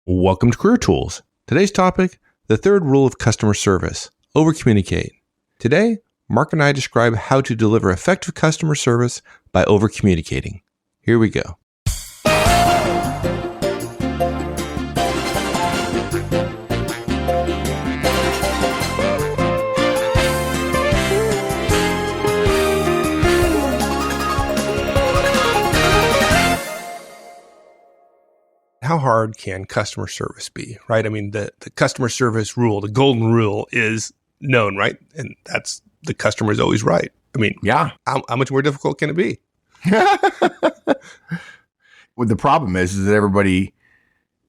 Welcome to Career Tools. Today's topic, the third rule of customer service, overcommunicate. Today, Mark and I describe how to deliver effective customer service by overcommunicating. Here we go. How hard can customer service be, right? I mean, the customer service rule, the golden rule is known, right? And that's the customer is always right. I mean, yeah. How much more difficult can it be? Well, the problem is that everybody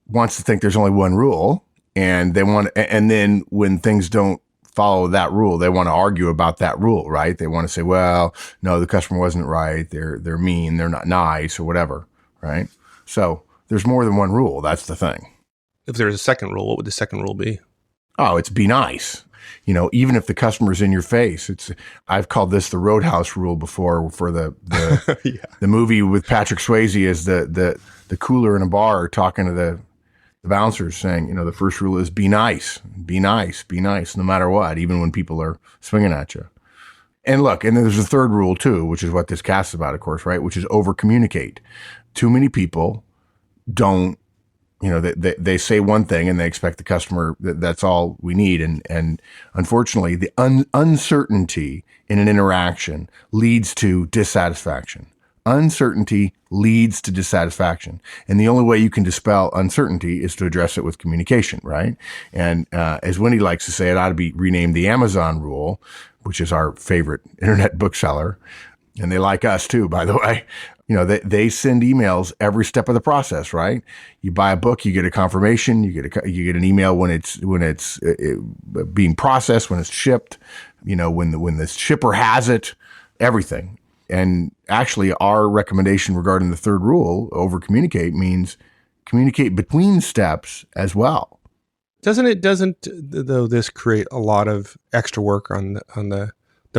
wants to think there's only one rule, and then when things don't follow that rule, they want to argue about that rule, right? They want to say, well, no, the customer wasn't right. They're mean. They're not nice or whatever, right? So there's more than one rule. That's the thing. If there's a second rule, what would the second rule be? Oh, it's be nice. You know, even if the customer's in your face, I've called this the Roadhouse rule before for the Yeah. the movie with Patrick Swayze as the cooler in a bar talking to the bouncers saying, you know, the first rule is be nice, no matter what, even when people are swinging at you. And look, and there's a third rule too, which is what this cast is about, of course, right? Which is over communicate. Too many people don't, you know, they say one thing and they expect the customer that's all we need. And unfortunately, the uncertainty in an interaction leads to dissatisfaction. Uncertainty leads to dissatisfaction. And the only way you can dispel uncertainty is to address it with communication, right? And as Wendy likes to say, it ought to be renamed the Amazon rule, which is our favorite internet bookseller. And they like us too, by the way. You know, they send emails every step of the process, right? You buy a book, you get a confirmation, you get an email when it's being processed, when it's shipped, you know, when the shipper has it, everything. And actually, our recommendation regarding the third rule, over communicate, means communicate between steps as well. Doesn't though this create a lot of extra work on the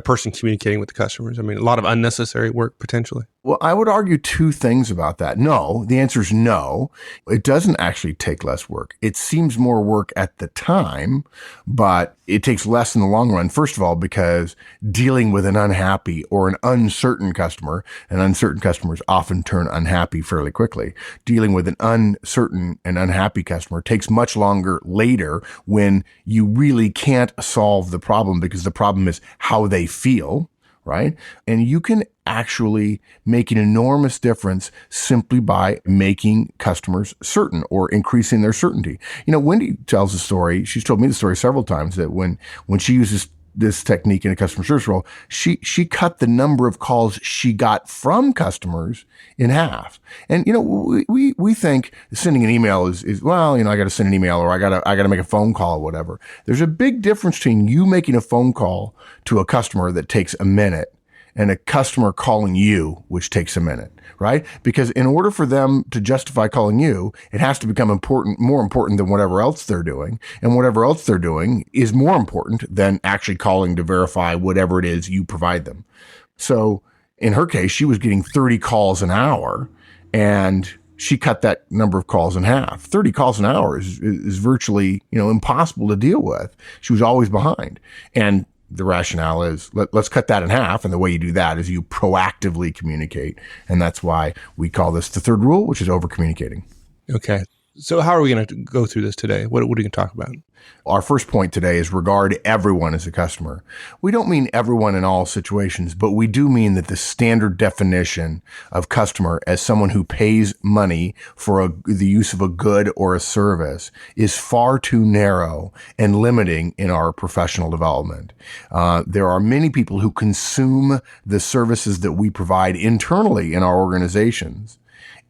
person communicating with the customers? I mean, a lot of unnecessary work potentially. Well, I would argue two things about that. No, the answer is no. It doesn't actually take less work. It seems more work at the time, but it takes less in the long run. First of all, because dealing with an unhappy or an uncertain customer, and uncertain customers often turn unhappy fairly quickly. Dealing with an uncertain and unhappy customer takes much longer later when you really can't solve the problem because the problem is how they feel, right? And you can actually make an enormous difference simply by making customers certain or increasing their certainty. You know, Wendy tells a story. She's told me the story several times that when she uses this technique in a customer service role, she cut the number of calls she got from customers in half. And, you know, we think sending an email is well, you know, I got to send an email or I got to make a phone call or whatever. There's a big difference between you making a phone call to a customer that takes a minute and a customer calling you, which takes a minute, right? Because in order for them to justify calling you, it has to become more important than whatever else they're doing. And whatever else they're doing is more important than actually calling to verify whatever it is you provide them. So in her case, she was getting 30 calls an hour, and she cut that number of calls in half. 30 calls an hour is virtually, you know, impossible to deal with. She was always behind. And the rationale is let's cut that in half. And the way you do that is you proactively communicate. And that's why we call this the third rule, which is over communicating. Okay. So how are we going to go through this today? What are we going to talk about? Our first point today is regard everyone as a customer. We don't mean everyone in all situations, but we do mean that the standard definition of customer as someone who pays money for the use of a good or a service is far too narrow and limiting in our professional development. There are many people who consume the services that we provide internally in our organizations,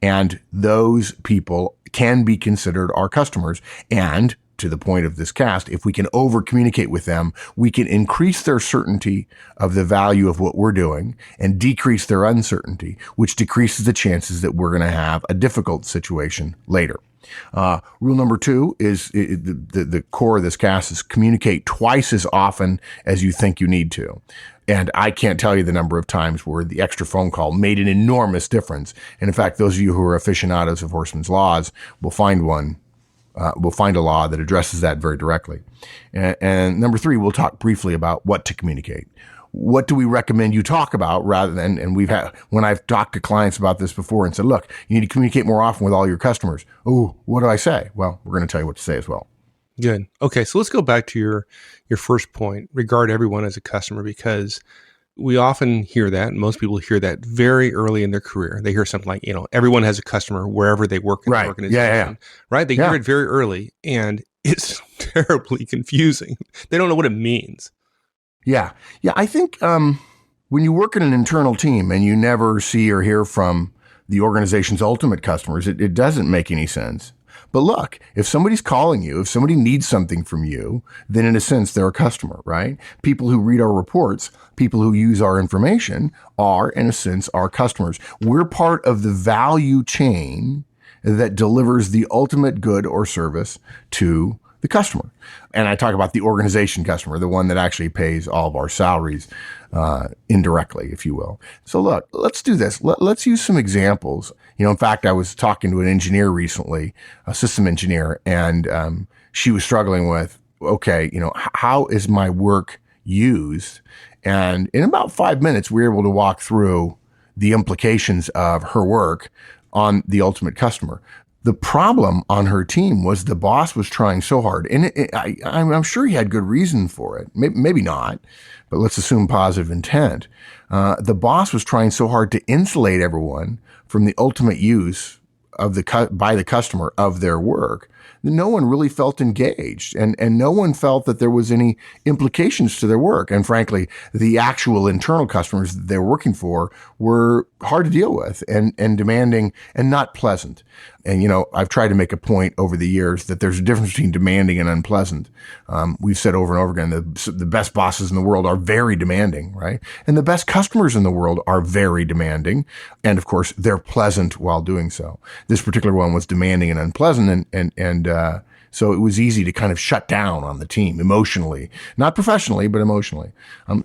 and those people can be considered our customers. And to the point of this cast, if we can over communicate with them, we can increase their certainty of the value of what we're doing and decrease their uncertainty, which decreases the chances that we're going to have a difficult situation later. Rule number 2 is the core of this cast is communicate twice as often as you think you need to. And I can't tell you the number of times where the extra phone call made an enormous difference. And in fact, those of you who are aficionados of Horstman's Laws will find one We'll find a law that addresses that very directly. And number 3, we'll talk briefly about what to communicate. What do we recommend you talk about rather than, and when I've talked to clients about this before and said, look, you need to communicate more often with all your customers. Oh, what do I say? Well, we're going to tell you what to say as well. Good. Okay. So let's go back to your first point, regard everyone as a customer, because we often hear that, and most people hear that very early in their career. They hear something like, everyone has a customer wherever they work in the organization. Yeah. Right? They hear it very early, and it's terribly confusing. They don't know what it means. Yeah. I think when you work in an internal team and you never see or hear from the organization's ultimate customers, it doesn't make any sense. But look, if somebody's calling you, if somebody needs something from you, then in a sense, they're a customer, right? People who read our reports, people who use our information are, in a sense, our customers. We're part of the value chain that delivers the ultimate good or service to the customer. And I talk about the organization customer, the one that actually pays all of our salaries indirectly, if you will. So look, let's do this. Let's use some examples. In fact, I was talking to an engineer recently, a system engineer, and she was struggling with, okay, how is my work used? And in about 5 minutes, we were able to walk through the implications of her work on the ultimate customer. The problem on her team was the boss was trying so hard, and I'm sure he had good reason for it. Maybe not, but let's assume positive intent. The boss was trying so hard to insulate everyone from the ultimate use of by the customer of their work that no one really felt engaged, and no one felt that there was any implications to their work. And frankly, the actual internal customers that they were working for were hard to deal with and demanding and not pleasant. And, I've tried to make a point over the years that there's a difference between demanding and unpleasant. We've said over and over again that the best bosses in the world are very demanding, right? And the best customers in the world are very demanding. And of course, they're pleasant while doing so. This particular one was demanding and unpleasant. And so it was easy to kind of shut down on the team emotionally, not professionally, but emotionally.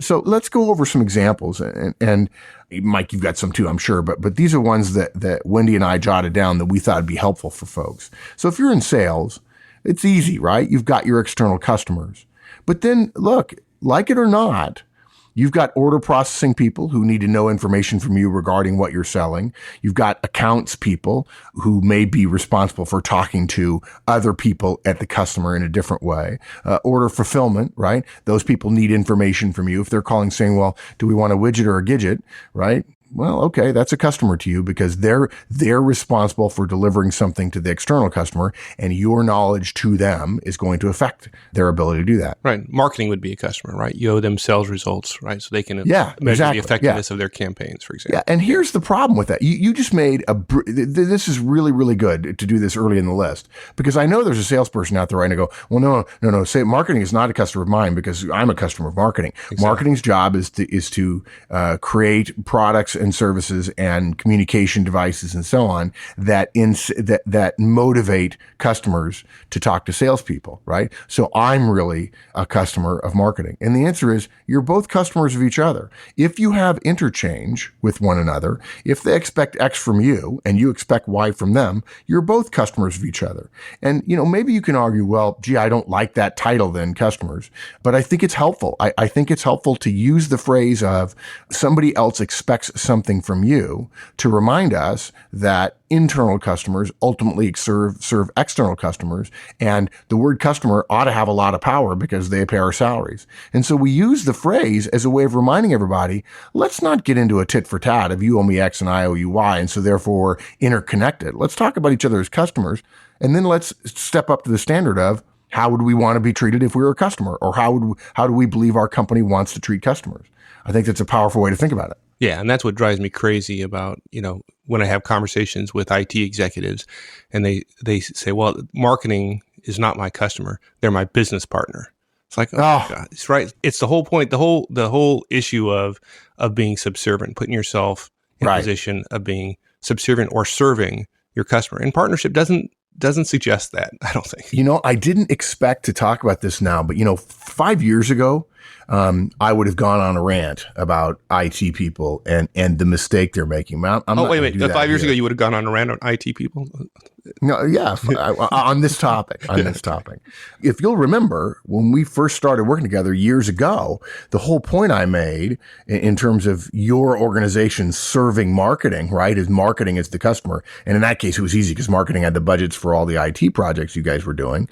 So let's go over some examples, and Mike, you've got some too, I'm sure, but these are ones that Wendy and I jotted down that we thought would be helpful for folks. So if you're in sales, it's easy, right? You've got your external customers, but then look, like it or not, you've got order processing people who need to know information from you regarding what you're selling. You've got accounts people who may be responsible for talking to other people at the customer in a different way. Order fulfillment, right? Those people need information from you. If they're calling saying, well, do we want a widget or a gidget, right? Well, okay, that's a customer to you because they're responsible for delivering something to the external customer, and your knowledge to them is going to affect their ability to do that. Right. Marketing would be a customer, right? You owe them sales results, right? So they can measure the effectiveness of their campaigns, for example. Yeah, and here's the problem with that. You just made this is really, really good to do this early in the list, because I know there's a salesperson out there right now go, well, no, say marketing is not a customer of mine because I'm a customer of marketing. Exactly. Marketing's job is to create products and services and communication devices and so on that motivate customers to talk to salespeople, right? So I'm really a customer of marketing. And the answer is you're both customers of each other. If you have interchange with one another, if they expect X from you and you expect Y from them, you're both customers of each other. And, maybe you can argue, well, gee, I don't like that title then, customers. But I think it's helpful. I think it's helpful to use the phrase of somebody else expects something from you to remind us that internal customers ultimately serve external customers, and the word customer ought to have a lot of power because they pay our salaries. And so we use the phrase as a way of reminding everybody, let's not get into a tit for tat of you owe me X and I owe you Y, and so therefore we're interconnected. Let's talk about each other as customers, and then let's step up to the standard of how would we want to be treated if we were a customer, or how do we believe our company wants to treat customers? I think that's a powerful way to think about it. Yeah, and that's what drives me crazy about, when I have conversations with IT executives and they say, well, marketing is not my customer. They're my business partner. It's like, oh God, it's right. It's the whole point, the whole issue of being subservient, putting yourself in a position of being subservient or serving your customer. And partnership doesn't suggest that, I don't think. I didn't expect to talk about this now, but 5 years ago, I would have gone on a rant about IT people and the mistake they're making. I'm wait a minute. 5 years ago, you would have gone on a rant on IT people? No, yeah, on this topic. If you'll remember, when we first started working together years ago, the whole point I made in terms of your organization serving marketing, right, is marketing is the customer. And in that case, it was easy because marketing had the budgets for all the IT projects you guys were doing.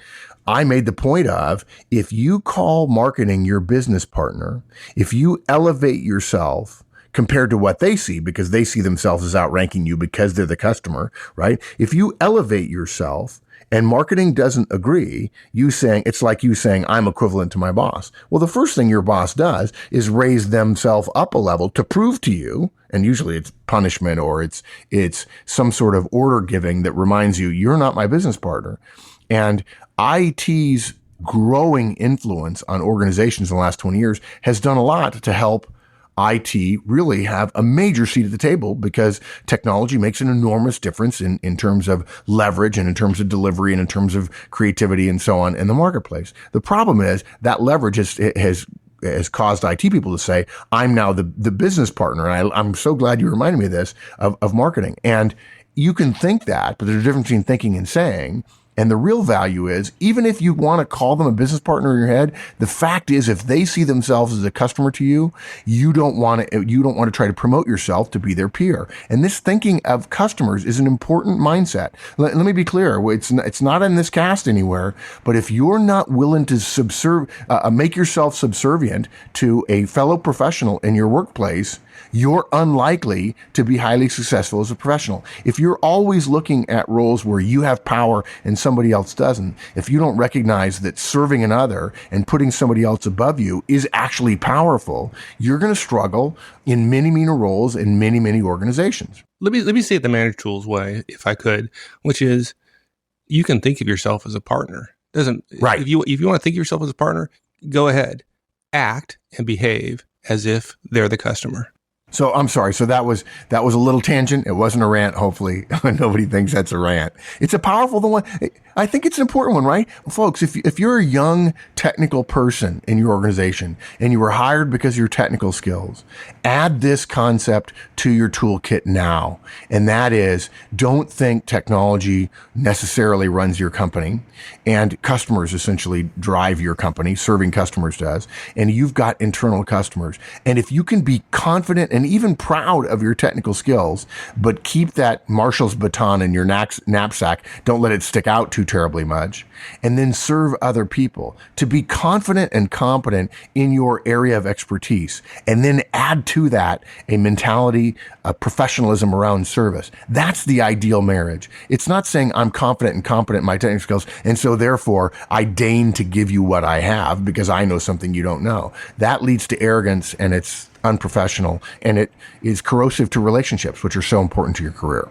I made the point of, if you call marketing your business partner, if you elevate yourself compared to what they see, because they see themselves as outranking you because they're the customer, right? If you elevate yourself and marketing doesn't agree, it's like you saying, I'm equivalent to my boss. Well, the first thing your boss does is raise themselves up a level to prove to you, and usually it's punishment or it's some sort of order giving that reminds you, you're not my business partner. And IT's growing influence on organizations in the last 20 years has done a lot to help IT really have a major seat at the table, because technology makes an enormous difference in terms of leverage and in terms of delivery and in terms of creativity and so on in the marketplace. The problem is that leverage has caused IT people to say, I'm now the business partner. And I'm so glad you reminded me of this, of marketing. And you can think that, but there's a difference between thinking and saying. And the real value is, even if you want to call them a business partner in your head, the fact is, if they see themselves as a customer to you, you don't want to try to promote yourself to be their peer. And this thinking of customers is an important mindset. Let me be clear. It's not in this cast anywhere, but if you're not willing to make yourself subservient to a fellow professional in your workplace, you're unlikely to be highly successful as a professional. If you're always looking at roles where you have power and somebody else doesn't, if you don't recognize that serving another and putting somebody else above you is actually powerful, you're going to struggle in many, many roles in many, many organizations. Let me say it the Manager Tools way, if I could, which is, you can think of yourself as a partner. Right. If you want to think of yourself as a partner, go ahead, act and behave as if they're the customer. So I'm sorry. So that was a little tangent. It wasn't a rant. Hopefully nobody thinks that's a rant. It's a powerful one. I think it's an important one, right? Folks, if you're a young technical person in your organization and you were hired because of your technical skills, add this concept to your toolkit now. And that is, don't think technology necessarily runs your company and customers essentially drive your company. Serving customers does. And you've got internal customers. And if you can be confident and even proud of your technical skills, but keep that Marshall's baton in your knapsack, don't let it stick out too terribly much, and then serve other people, to be confident and competent in your area of expertise, and then add to that a mentality, a professionalism around service. That's the ideal marriage. It's not saying I'm confident and competent in my technical skills, and so therefore I deign to give you what I have because I know something you don't know. That leads to arrogance, and it's unprofessional, and it is corrosive to relationships, which are so important to your career.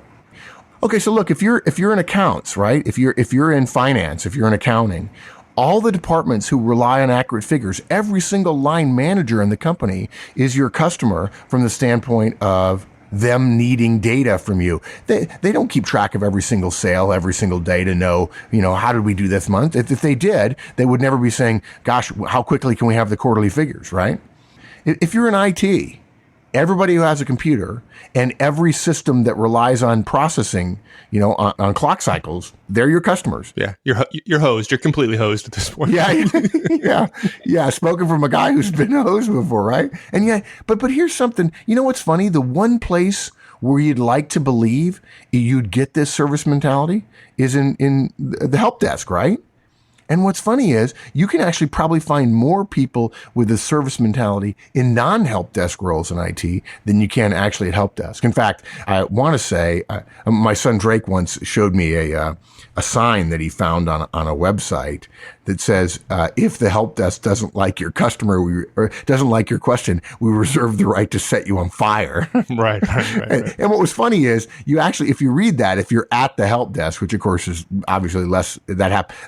Okay, so look, if you're in accounts, right? If you're in finance, if you're in accounting, all the departments who rely on accurate figures, every single line manager in the company is your customer from the standpoint of them needing data from you. They don't keep track of every single sale every single day to know, how did we do this month? If they did, they would never be saying, gosh, how quickly can we have the quarterly figures, right? If you're in IT, everybody who has a computer and every system that relies on processing, on clock cycles, they're your customers. Yeah, you're hosed. You're completely hosed at this point. Yeah. Spoken from a guy who's been hosed before, right? And yeah, but here's something. You know what's funny? The one place where you'd like to believe you'd get this service mentality is in the help desk, right? And what's funny is you can actually probably find more people with a service mentality in non-help desk roles in IT than you can actually at help desk. In fact, I want to say my son Drake once showed me a sign that he found on a website that says, if the help desk doesn't like your customer or doesn't like your question, we reserve the right to set you on fire. Right. And what was funny is if you read that, if you're at the help desk, which of course is obviously less, the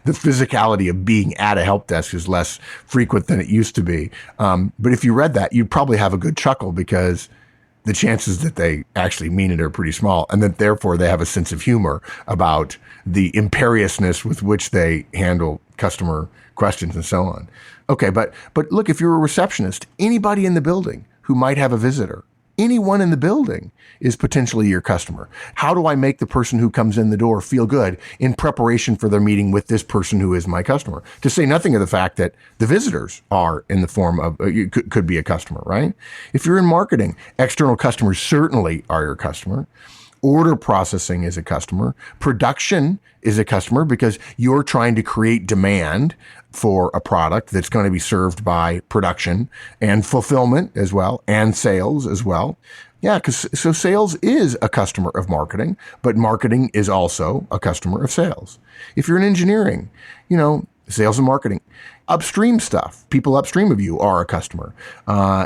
physicality of being at a help desk is less frequent than it used to be. But if you read that, you'd probably have a good chuckle because the chances that they actually mean it are pretty small, and that therefore they have a sense of humor about the imperiousness with which they handle customer questions and so on. Okay, but look, if you're a receptionist, anybody in the building who might have a visitor, anyone in the building is potentially your customer. How do I make the person who comes in the door feel good in preparation for their meeting with this person who is my customer? To say nothing of the fact that the visitors are in the form of, could be a customer, right? If you're in marketing, external customers certainly are your customer. Order processing is a customer. Production is a customer because you're trying to create demand for a product that's going to be served by production, and fulfillment as well, and sales as well. Yeah, so sales is a customer of marketing, but marketing is also a customer of sales. If you're in engineering, sales and marketing. Upstream stuff, people upstream of you are a customer.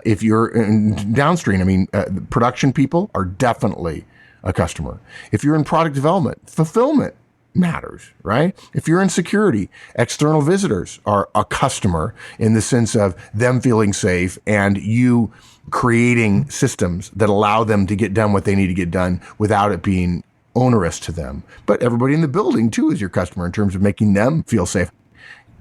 If you're in downstream, production people are definitely a customer. If you're in product development, fulfillment matters, right? If you're in security, external visitors are a customer in the sense of them feeling safe and you creating systems that allow them to get done what they need to get done without it being onerous to them. But everybody in the building too is your customer in terms of making them feel safe.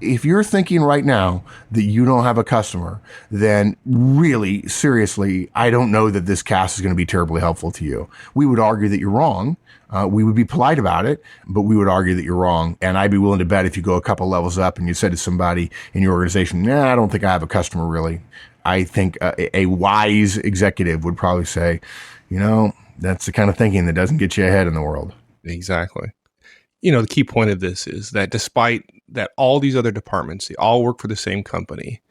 If you're thinking right now that you don't have a customer, then really, seriously, I don't know that this cast is going to be terribly helpful to you. We would argue that you're wrong. We would be polite about it, but we would argue that you're wrong. And I'd be willing to bet if you go a couple levels up and you said to somebody in your organization, I don't think I have a customer really. I think a wise executive would probably say, that's the kind of thinking that doesn't get you ahead in the world. Exactly. The key point of this is that despite that all these other departments, they all work for the same company,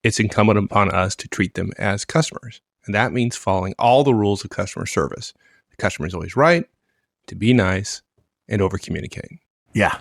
it's incumbent upon us to treat them as customers. And that means following all the rules of customer service. The customer is always right, to be nice, and over-communicate. Yeah.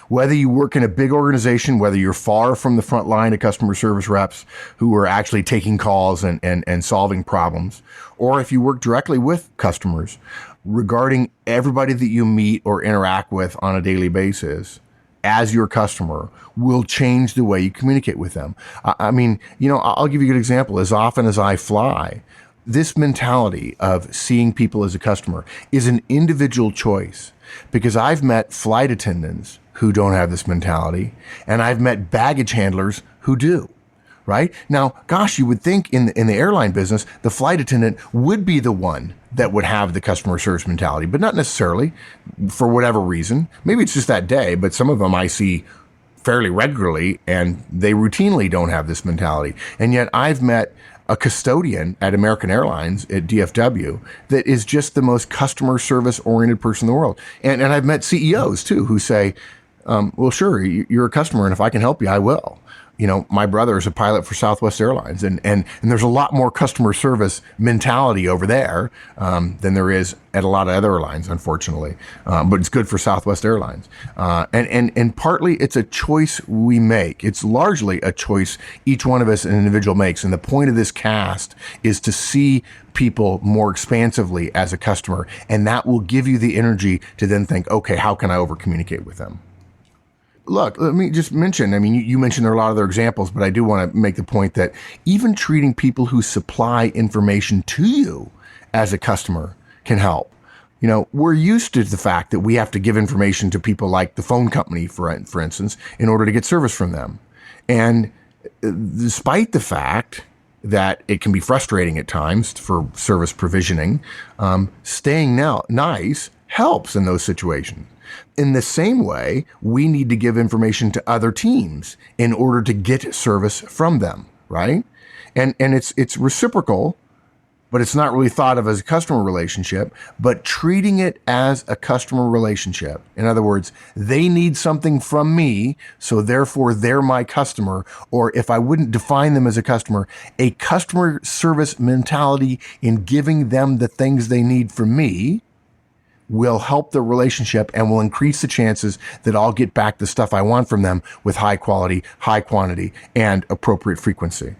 Whether you work in a big organization, whether you're far from the front line of customer service reps who are actually taking calls and solving problems, or if you work directly with customers, regarding everybody that you meet or interact with on a daily basis as your customer will change the way you communicate with them. I'll give you a good example. As often as I fly, this mentality of seeing people as a customer is an individual choice, because I've met flight attendants who don't have this mentality, and I've met baggage handlers who do. Right? Now, gosh, you would think in the airline business, the flight attendant would be the one that would have the customer service mentality, but not necessarily for whatever reason. Maybe it's just that day, but some of them I see fairly regularly and they routinely don't have this mentality. And yet I've met a custodian at American Airlines at DFW that is just the most customer service oriented person in the world. And I've met CEOs too who say, well, sure, you're a customer, and if I can help you, I will. My brother is a pilot for Southwest Airlines, and there's a lot more customer service mentality over there than there is at a lot of other airlines, unfortunately. But it's good for Southwest Airlines. And partly it's a choice we make. It's largely a choice each one of us, an individual, makes. And the point of this cast is to see people more expansively as a customer. And that will give you the energy to then think, okay, how can I over communicate with them? Look, let me just mention, you mentioned there are a lot of other examples, but I do want to make the point that even treating people who supply information to you as a customer can help. We're used to the fact that we have to give information to people like the phone company, for instance, in order to get service from them. And despite the fact that it can be frustrating at times for service provisioning, staying nice helps in those situations. In the same way, we need to give information to other teams in order to get service from them, right? And it's reciprocal, but it's not really thought of as a customer relationship, but treating it as a customer relationship. In other words, they need something from me, so therefore they're my customer. Or if I wouldn't define them as a customer service mentality in giving them the things they need from me will help the relationship and will increase the chances that I'll get back the stuff I want from them with high quality, high quantity, and appropriate frequency.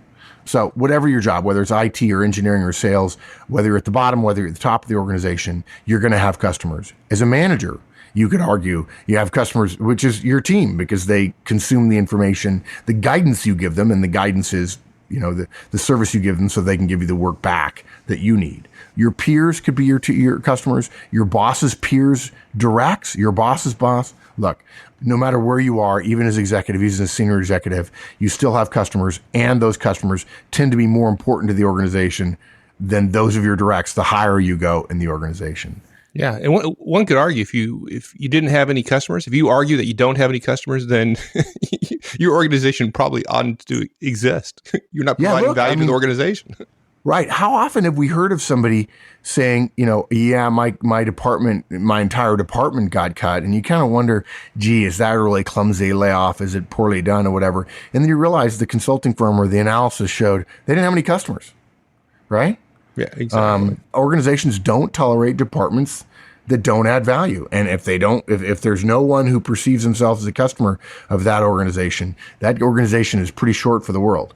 So whatever your job, whether it's IT or engineering or sales, whether you're at the bottom, whether you're at the top of the organization, you're going to have customers. As a manager, you could argue you have customers, which is your team, because they consume the information, the guidance you give them, and the guidance is, the service you give them so they can give you the work back that you need. Your peers could be your customers, your boss's peers directs, your boss's boss. Look, no matter where you are, even as executive, even as a senior executive, you still have customers, and those customers tend to be more important to the organization than those of your directs the higher you go in the organization. Yeah, and one could argue if you didn't have any customers, if you argue that you don't have any customers, then your organization probably oughtn't to exist. You're not providing value to the organization. Right. How often have we heard of somebody saying, my department, my entire department got cut, and you kind of wonder, gee, is that a really clumsy layoff? Is it poorly done or whatever? And then you realize the consulting firm or the analysis showed they didn't have any customers, right? Yeah, exactly. Organizations don't tolerate departments that don't add value. And if there's no one who perceives themselves as a customer of that organization is pretty short for the world.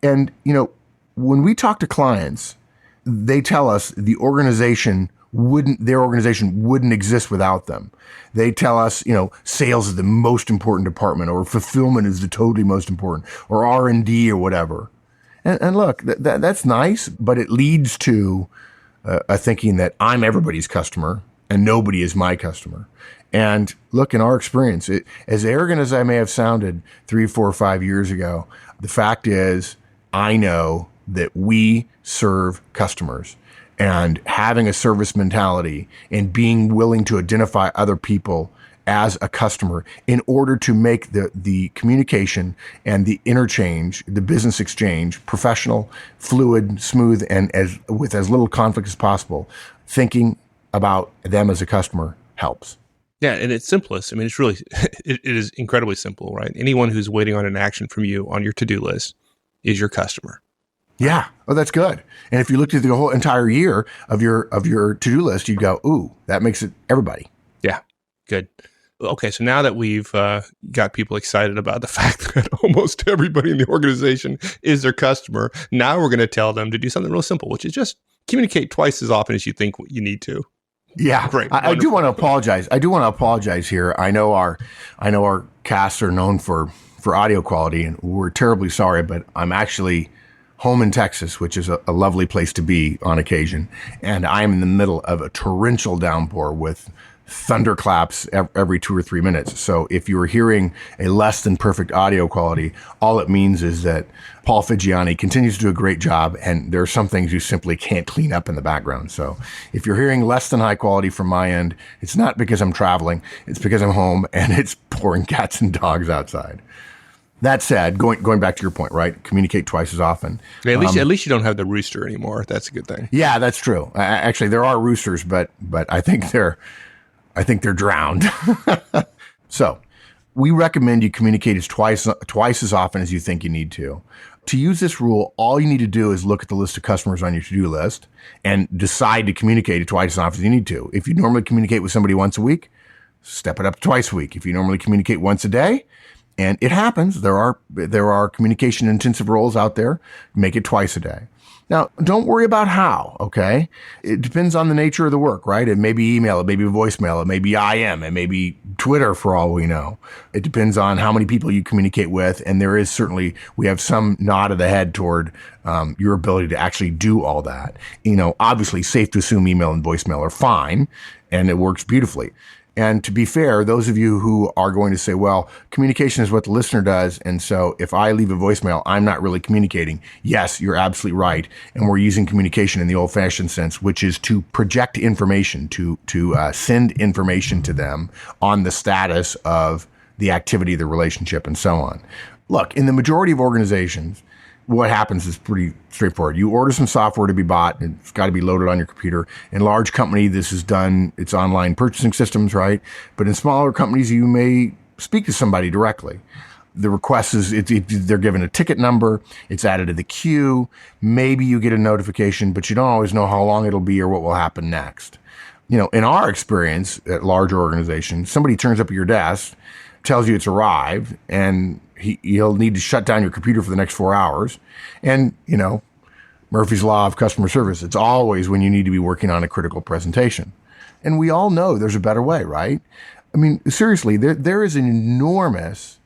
And, when we talk to clients, they tell us their organization wouldn't exist without them. They tell us, sales is the most important department, or fulfillment is the totally most important, or R&D or whatever. And look, that's nice, but it leads to a thinking that I'm everybody's customer and nobody is my customer. And look, in our experience, as arrogant as I may have sounded 3, 4, 5 years ago, the fact is I know that we serve customers, and having a service mentality and being willing to identify other people as a customer in order to make the communication and the interchange, the business exchange, professional, fluid, smooth, and with as little conflict as possible, thinking about them as a customer helps. Yeah, and it's simplest. I mean, it's really, it is incredibly simple, right? Anyone who's waiting on an action from you on your to-do list is your customer. Yeah. Oh, that's good. And if you looked at the whole entire year of your to-do list, you'd go, ooh, that makes it everybody. Yeah. Good. Okay. So now that we've got people excited about the fact that almost everybody in the organization is their customer, now we're going to tell them to do something real simple, which is just communicate twice as often as you think you need to. Yeah. Great. I do want to apologize. here. I know our casts are known for audio quality, and we're terribly sorry, but I'm actually home in Texas, which is a lovely place to be on occasion. And I'm in the middle of a torrential downpour with thunderclaps every 2 or 3 minutes. So if you were hearing a less than perfect audio quality, all it means is that Paul Figiani continues to do a great job, and there are some things you simply can't clean up in the background. So if you're hearing less than high quality from my end, it's not because I'm traveling, it's because I'm home and it's pouring cats and dogs outside. That said, going back to your point, right? Communicate twice as often. Yeah, at least you don't have the rooster anymore. That's a good thing. Yeah, that's true. Actually, there are roosters, but I think they're drowned. So, we recommend you communicate twice as often as you think you need to. To use this rule, all you need to do is look at the list of customers on your to-do list and decide to communicate it twice as often as you need to. If you normally communicate with somebody once a week, step it up to twice a week. If you normally communicate once a day, and it happens, there are communication intensive roles out there, make it twice a day. Now, don't worry about how, okay? It depends on the nature of the work, right? It may be email, it may be voicemail, it may be IM, it may be Twitter for all we know. It depends on how many people you communicate with, and there is certainly, we have some nod of the head toward your ability to actually do all that. Obviously, safe to assume email and voicemail are fine, and it works beautifully. And to be fair, those of you who are going to say, well, communication is what the listener does, and so if I leave a voicemail, I'm not really communicating. Yes, you're absolutely right. And we're using communication in the old-fashioned sense, which is to project information, to send information to them on the status of the activity of the relationship and so on. Look, in the majority of organizations, what happens is pretty straightforward. You order some software to be bought, and it's got to be loaded on your computer. In large company, this is done, it's online purchasing systems, right? But in smaller companies, you may speak to somebody directly. The request is, they're given a ticket number, it's added to the queue, maybe you get a notification, but you don't always know how long it'll be or what will happen next. In our experience at larger organizations, somebody turns up at your desk, tells you it's arrived, and he'll need to shut down your computer for the next 4 hours. And, Murphy's Law of customer service, it's always when you need to be working on a critical presentation. And we all know there's a better way, right? I mean, seriously, there is an enormous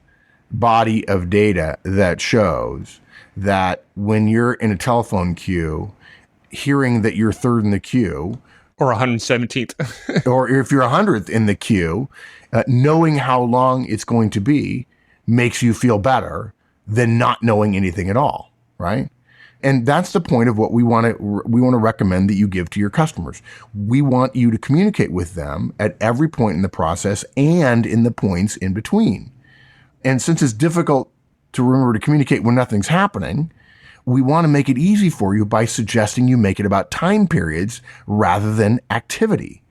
body of data that shows that when you're in a telephone queue, hearing that you're third in the queue, or 117th, or if you're 100th in the queue, knowing how long it's going to be makes you feel better than not knowing anything at all, right? And that's the point of what we want to recommend that you give to your customers. We want you to communicate with them at every point in the process and in the points in between. And since it's difficult to remember to communicate when nothing's happening, we want to make it easy for you by suggesting you make it about time periods rather than activity.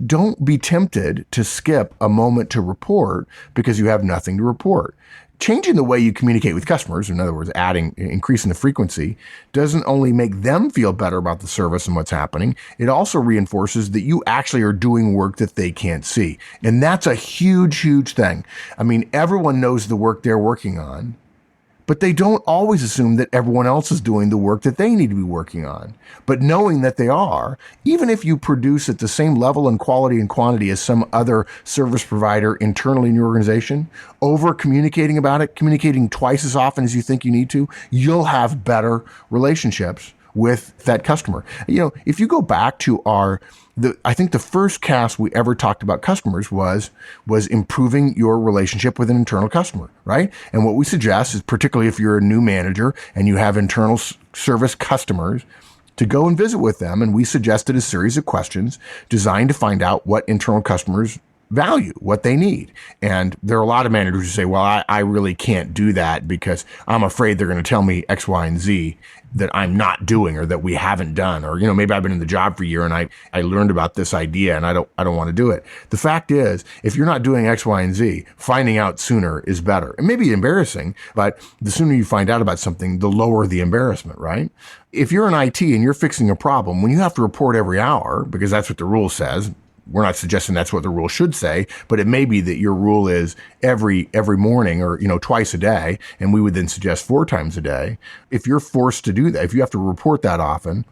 Don't be tempted to skip a moment to report because you have nothing to report. Changing the way you communicate with customers, in other words, increasing the frequency, doesn't only make them feel better about the service and what's happening, it also reinforces that you actually are doing work that they can't see. And that's a huge, huge thing. I mean, everyone knows the work they're working on, but they don't always assume that everyone else is doing the work that they need to be working on. But knowing that they are, even if you produce at the same level and quality and quantity as some other service provider internally in your organization, over communicating about it, communicating twice as often as you think you need to, you'll have better relationships with that customer. You know, if you go back to I think the first cast we ever talked about customers was improving your relationship with an internal customer, right? And what we suggest is, particularly if you're a new manager and you have internal service customers, to go and visit with them. And we suggested a series of questions designed to find out what internal customers value, what they need. And there are a lot of managers who say, well, I really can't do that because I'm afraid they're going to tell me X, Y, and Z that I'm not doing or that we haven't done. Or, you know, maybe I've been in the job for a year and I learned about this idea and I don't want to do it. The fact is, if you're not doing X, Y, and Z, finding out sooner is better. It may be embarrassing, but the sooner you find out about something, the lower the embarrassment, right? If you're in IT and you're fixing a problem, when you have to report every hour, because that's what the rule says, we're not suggesting that's what the rule should say, but it may be that your rule is every morning or, you know, twice a day. And we would then suggest 4 times a day. If you're forced to do that, if you have to report that often,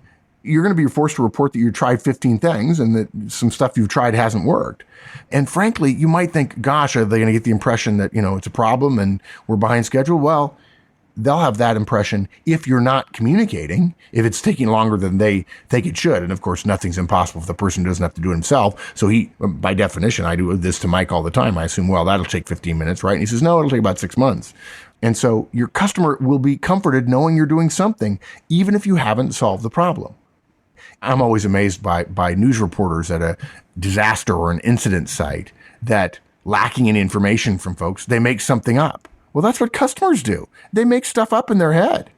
you're going to be forced to report that you tried 15 things and that some stuff you've tried hasn't worked. And frankly, you might think, gosh, are they going to get the impression that, you know, it's a problem and we're behind schedule? Well, they'll have that impression if you're not communicating, if it's taking longer than they think it should. And of course, nothing's impossible if the person doesn't have to do it himself. So by definition, I do this to Mike all the time. I assume, well, that'll take 15 minutes, right? And he says, no, it'll take about 6 months. And so your customer will be comforted knowing you're doing something, even if you haven't solved the problem. I'm always amazed by news reporters at a disaster or an incident site that, lacking in information from folks, they make something up. Well, that's what customers do. They make stuff up in their head.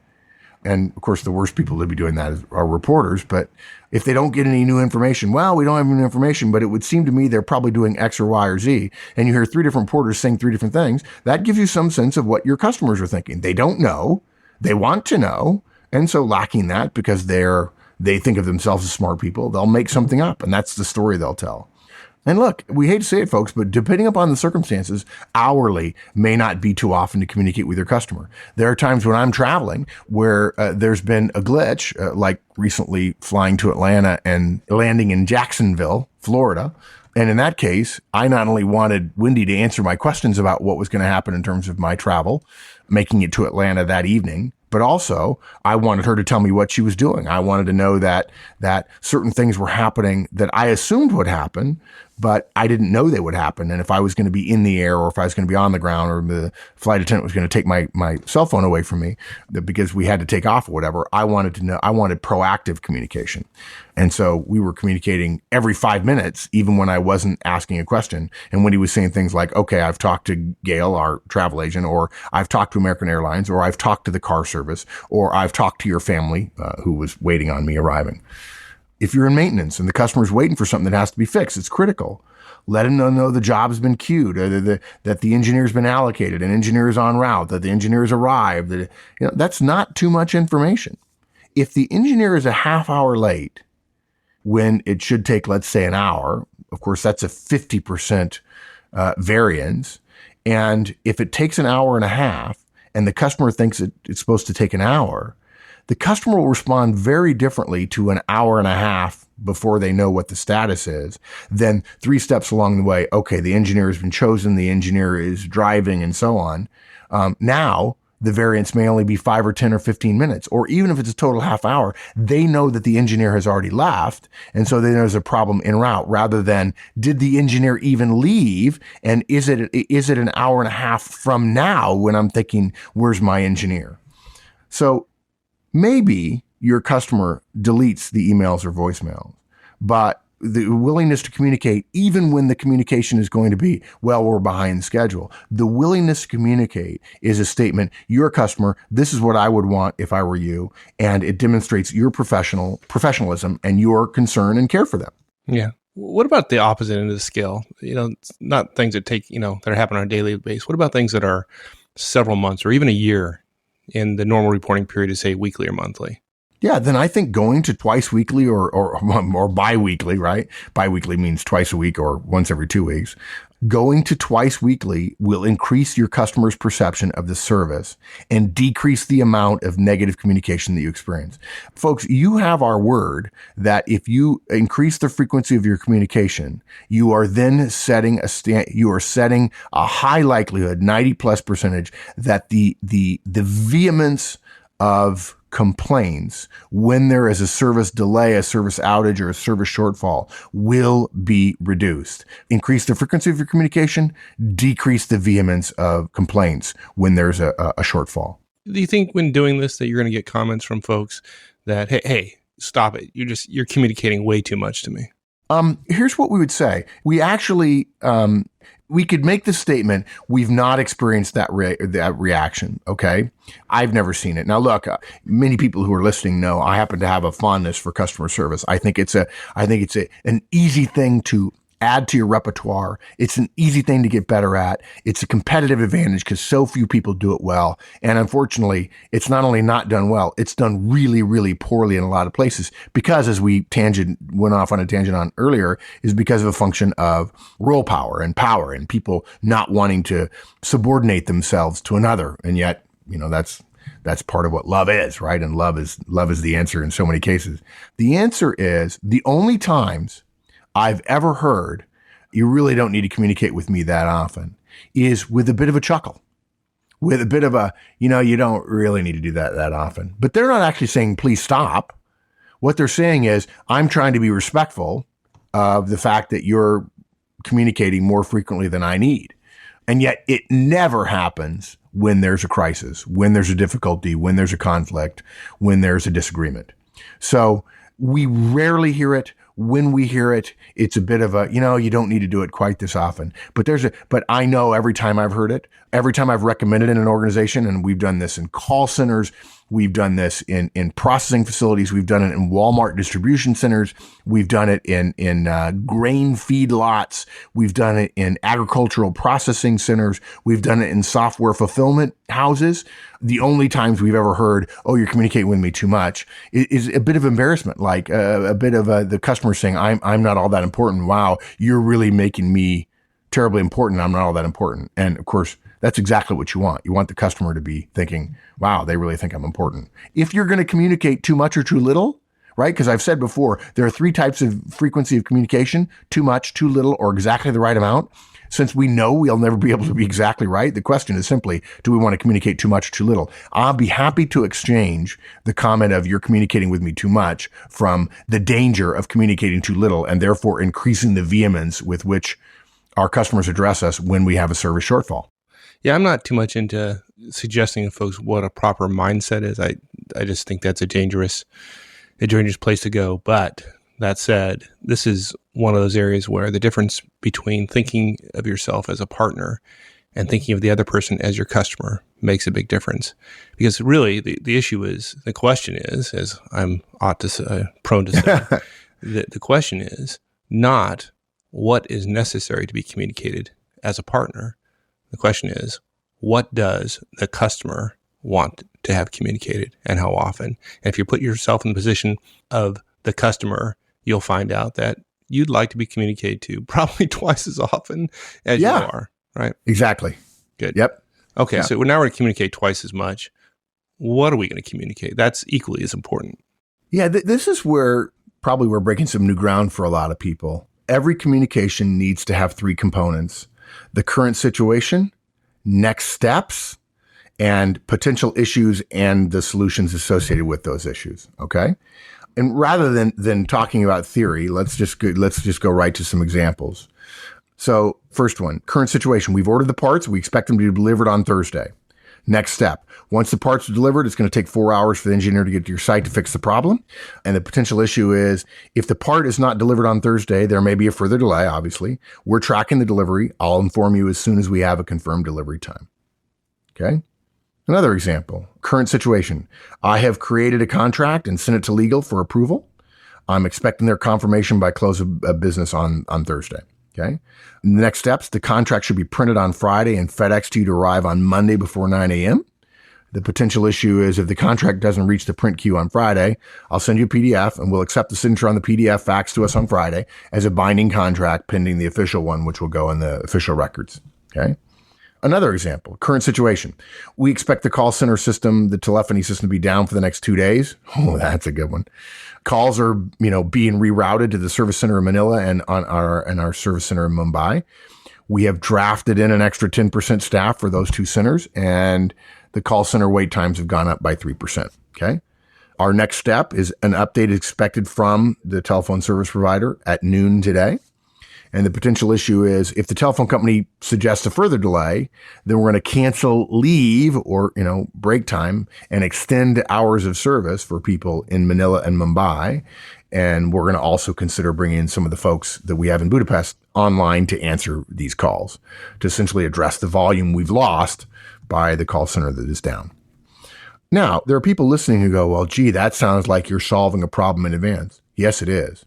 And of course, the worst people to be doing that are reporters. But if they don't get any new information, well, we don't have any information, but it would seem to me they're probably doing X or Y or Z. And you hear 3 different reporters saying 3 different things. That gives you some sense of what your customers are thinking. They don't know. They want to know. And so lacking that, because they think of themselves as smart people, they'll make something up. And that's the story they'll tell. And look, we hate to say it, folks, but depending upon the circumstances, hourly may not be too often to communicate with your customer. There are times when I'm traveling where there's been a glitch, like recently flying to Atlanta and landing in Jacksonville, Florida. And in that case, I not only wanted Wendy to answer my questions about what was going to happen in terms of my travel, making it to Atlanta that evening, but also I wanted her to tell me what she was doing. I wanted to know that certain things were happening that I assumed would happen, but I didn't know they would happen. And if I was going to be in the air or if I was going to be on the ground or the flight attendant was going to take my cell phone away from me because we had to take off or whatever, I wanted to know, I wanted proactive communication. And so we were communicating every 5 minutes, even when I wasn't asking a question. And when he was saying things like, okay, I've talked to Gail, our travel agent, or I've talked to American Airlines, or I've talked to the car service, or I've talked to your family who was waiting on me arriving. If you're in maintenance and the customer's waiting for something that has to be fixed, it's critical. Let them know the job has been queued, that the engineer's been allocated, an engineer is en route, that the engineer's arrived. That's not too much information. If the engineer is a half hour late when it should take, let's say, an hour, of course, that's a 50% variance. And if it takes an hour and a half and the customer thinks it's supposed to take an hour, the customer will respond very differently to an hour and a half before they know what the status is than 3 steps along the way. Okay, the engineer has been chosen, the engineer is driving, and so on. Now the variance may only be 5 or 10 or 15 minutes, or even if it's a total half hour, they know that the engineer has already left. And so then there's a problem en route rather than did the engineer even leave? And is it an hour and a half from now when I'm thinking, where's my engineer? So maybe your customer deletes the emails or voicemails, but the willingness to communicate, even when the communication is going to be, well, we're behind schedule. The willingness to communicate is a statement, you're a customer, this is what I would want if I were you, and it demonstrates your professionalism and your concern and care for them. Yeah. What about the opposite end of the scale? It's not things that take, that are happening on a daily basis. What about things that are several months or even a year in the normal reporting period is, say, weekly or monthly? Yeah, then I think going to twice weekly or bi-weekly, right? Bi-weekly means twice a week or once every 2 weeks. Going to twice weekly will increase your customer's perception of the service and decrease the amount of negative communication that you experience. Folks, you have our word that if you increase the frequency of your communication, you are then setting a high likelihood, 90+% that the vehemence of complaints when there is a service delay, a service outage, or a service shortfall will be reduced. Increase the frequency of your communication, decrease the vehemence of complaints when there's a shortfall. Do you think when doing this that you're going to get comments from folks that, hey, stop it. You're communicating way too much to me? Here's what we would say. We actually, we could make the statement, we've not experienced that reaction. Okay. I've never seen it. Now look, many people who are listening know I happen to have a fondness for customer service. I think it's an easy thing to add to your repertoire. It's an easy thing to get better at. It's a competitive advantage because so few people do it well. And unfortunately, it's not only not done well, it's done really, really poorly in a lot of places because, as we went off on a tangent on earlier, is because of a function of role power and people not wanting to subordinate themselves to another. And yet, that's part of what love is, right? And love is the answer in so many cases. The answer is the only times I've ever heard, you really don't need to communicate with me that often, is with a bit of a chuckle, with a bit of a, you don't really need to do that often. But they're not actually saying, please stop. What they're saying is, I'm trying to be respectful of the fact that you're communicating more frequently than I need. And yet it never happens when there's a crisis, when there's a difficulty, when there's a conflict, when there's a disagreement. So we rarely hear it. When we hear it, it's a bit of a, you don't need to do it quite this often. But I know every time I've heard it, every time I've recommended it in an organization, and we've done this in call centers, we've done this in processing facilities, we've done it in Walmart distribution centers, we've done it in grain feed lots, we've done it in agricultural processing centers, we've done it in software fulfillment houses. The only times we've ever heard, oh, you're communicating with me too much, is a bit of embarrassment, like a bit of the customer saying, I'm not all that important. Wow, you're really making me terribly important. I'm not all that important. And of course, that's exactly what you want. You want the customer to be thinking, wow, they really think I'm important. If you're going to communicate too much or too little, right? Because I've said before, there are 3 types of frequency of communication: too much, too little, or exactly the right amount. Since we know we'll never be able to be exactly right, the question is simply, do we want to communicate too much or too little? I'll be happy to exchange the comment of you're communicating with me too much from the danger of communicating too little and therefore increasing the vehemence with which our customers address us when we have a service shortfall. Yeah, I'm not too much into suggesting to folks what a proper mindset is. I just think that's a dangerous place to go. But that said, this is one of those areas where the difference between thinking of yourself as a partner and thinking of the other person as your customer makes a big difference. Because really, the question is, as I'm prone to say, the question is not what is necessary to be communicated as a partner. The question is, what does the customer want to have communicated and how often? And if you put yourself in the position of the customer, you'll find out that you'd like to be communicated to probably twice as often as you are, right? Exactly. Good. Yep. Okay, Yeah. So now we're going to communicate twice as much. What are we going to communicate? That's equally as important. Yeah, this is where probably we're breaking some new ground for a lot of people. Every communication needs to have 3 components: the current situation, next steps, and potential issues and the solutions associated with those issues. Okay. And rather than talking about theory, let's just go right to some examples. So first one, current situation. We've ordered the parts. We expect them to be delivered on Thursday. Next step. Once the parts are delivered, it's going to take 4 hours for the engineer to get to your site to fix the problem. And the potential issue is if the part is not delivered on Thursday, there may be a further delay, obviously. We're tracking the delivery. I'll inform you as soon as we have a confirmed delivery time. Okay. Another example, current situation. I have created a contract and sent it to legal for approval. I'm expecting their confirmation by close of business on Thursday. Okay. Next steps, the contract should be printed on Friday and FedEx to you to arrive on Monday before 9 a.m. The potential issue is if the contract doesn't reach the print queue on Friday, I'll send you a PDF and we'll accept the signature on the PDF faxed to us on Friday as a binding contract pending the official one, which will go in the official records. Okay. Another example, current situation. We expect the call center system, the telephony system to be down for the next 2 days. Oh, that's a good one. Calls are, being rerouted to the service center in Manila and our service center in Mumbai. We have drafted in an extra 10% staff for those two centers, and the call center wait times have gone up by 3%. Okay. Our next step is an update expected from the telephone service provider at noon today. And the potential issue is if the telephone company suggests a further delay, then we're going to cancel leave or, break time and extend hours of service for people in Manila and Mumbai. And we're going to also consider bringing in some of the folks that we have in Budapest online to answer these calls to essentially address the volume we've lost by the call center that is down. Now, there are people listening who go, well, gee, that sounds like you're solving a problem in advance. Yes, it is.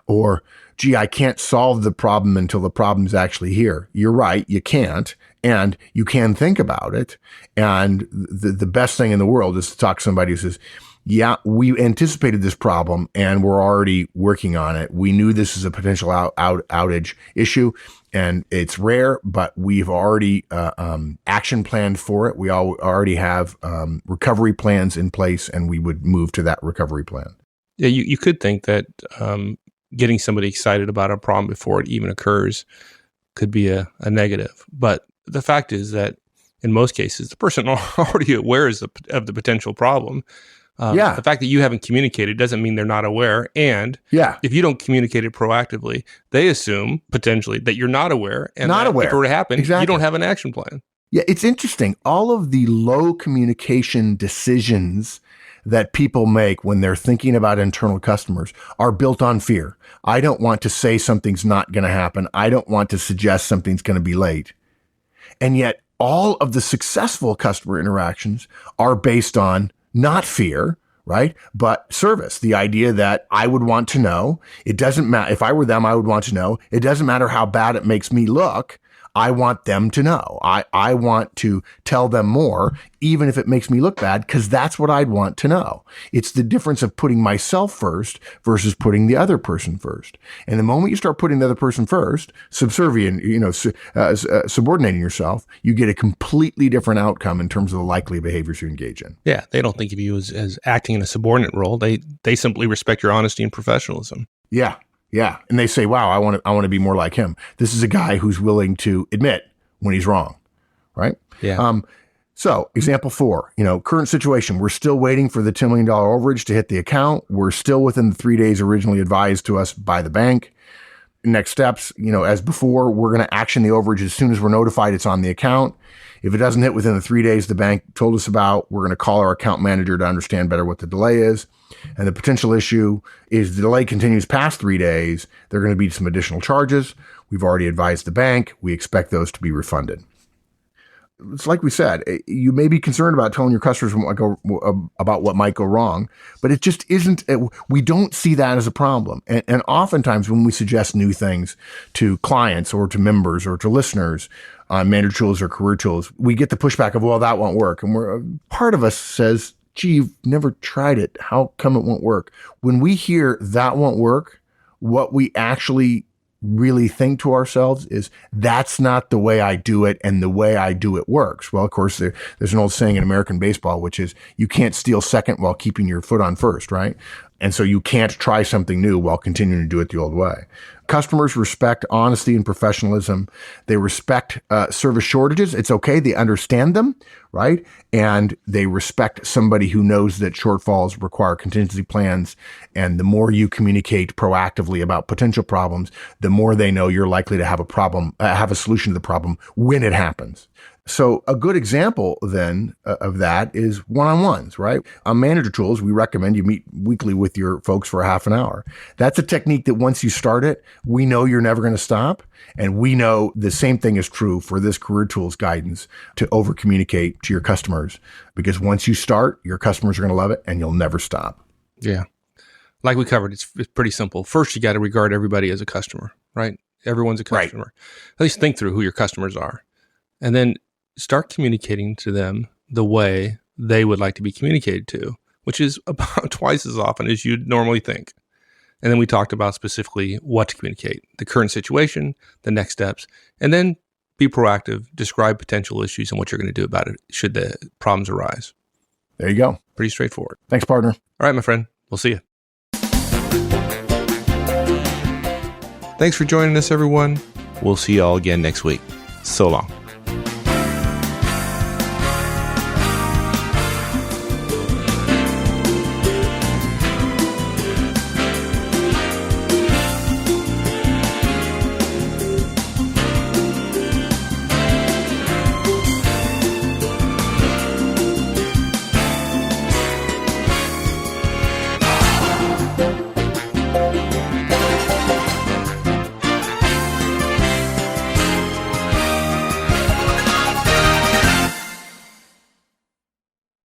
Or, gee, I can't solve the problem until the problem's actually here. You're right. You can't. And you can think about it. And the best thing in the world is to talk to somebody who says, yeah, we anticipated this problem and we're already working on it. We knew this is a potential outage issue and it's rare, but we've already action planned for it. We already have recovery plans in place and we would move to that recovery plan. Yeah, you could think that getting somebody excited about a problem before it even occurs could be a negative. But the fact is that in most cases, the person already aware of the potential problem. The fact that you haven't communicated doesn't mean they're not aware. And if you don't communicate it proactively, they assume potentially that you're not aware. And if it were to happen, you don't have an action plan. Yeah, it's interesting. All of the low communication decisions that people make when they're thinking about internal customers are built on fear. I don't want to say something's not going to happen. I don't want to suggest something's going to be late. And yet all of the successful customer interactions are based on not fear, right? But service. The idea that I would want to know, it doesn't matter. If I were them, I would want to know. It doesn't matter how bad it makes me look. I want them to know. I want to tell them more, even if it makes me look bad, because that's what I'd want to know. It's the difference of putting myself first versus putting the other person first. And the moment you start putting the other person first, subservient, subordinating yourself, you get a completely different outcome in terms of the likely behaviors you engage in. Yeah, they don't think of you as acting in a subordinate role. They simply respect your honesty and professionalism. Yeah. Yeah. And they say, wow, I want to be more like him. This is a guy who's willing to admit when he's wrong. Right. Yeah. So example 4, current situation. We're still waiting for the $10 million overage to hit the account. We're still within the 3 days originally advised to us by the bank. Next steps, as before, we're going to action the overage as soon as we're notified it's on the account. If it doesn't hit within the 3 days the bank told us about, we're going to call our account manager to understand better what the delay is. And the potential issue is the delay continues past 3 days. There are going to be some additional charges. We've already advised the bank. We expect those to be refunded. It's like we said, you may be concerned about telling your customers about what might go wrong, but it just isn't. We don't see that as a problem. And oftentimes when we suggest new things to clients or to members or to listeners on Manager Tools or Career Tools, we get the pushback of, well, that won't work. And part of us says, gee, you've never tried it. How come it won't work? When we hear that won't work, what we actually really think to ourselves is that's not the way I do it, and the way I do it works. Well, of course, there's an old saying in American baseball, which is you can't steal second while keeping your foot on first, right? And so you can't try something new while continuing to do it the old way. Customers respect honesty and professionalism. They respect service shortages. It's okay. They understand them, right? And they respect somebody who knows that shortfalls require contingency plans. And the more you communicate proactively about potential problems, the more they know you're likely to have a problem, have a solution to the problem when it happens. So a good example then of that is one-on-ones, right? On Manager Tools, we recommend you meet weekly with your folks for a half an hour. That's a technique that once you start it, we know you're never going to stop. And we know the same thing is true for this Career Tools guidance to over-communicate to your customers. Because once you start, your customers are going to love it and you'll never stop. Yeah. Like we covered, it's pretty simple. First, you got to regard everybody as a customer, right? Everyone's a customer. Right. At least think through who your customers are. And then start communicating to them the way they would like to be communicated to, which is about twice as often as you'd normally think. And then we talked about specifically what to communicate, the current situation, the next steps, and then be proactive, describe potential issues and what you're going to do about it should the problems arise. There you go. Pretty straightforward. Thanks, partner. All right, my friend. We'll see you. Thanks for joining us, everyone. We'll see you all again next week. So long.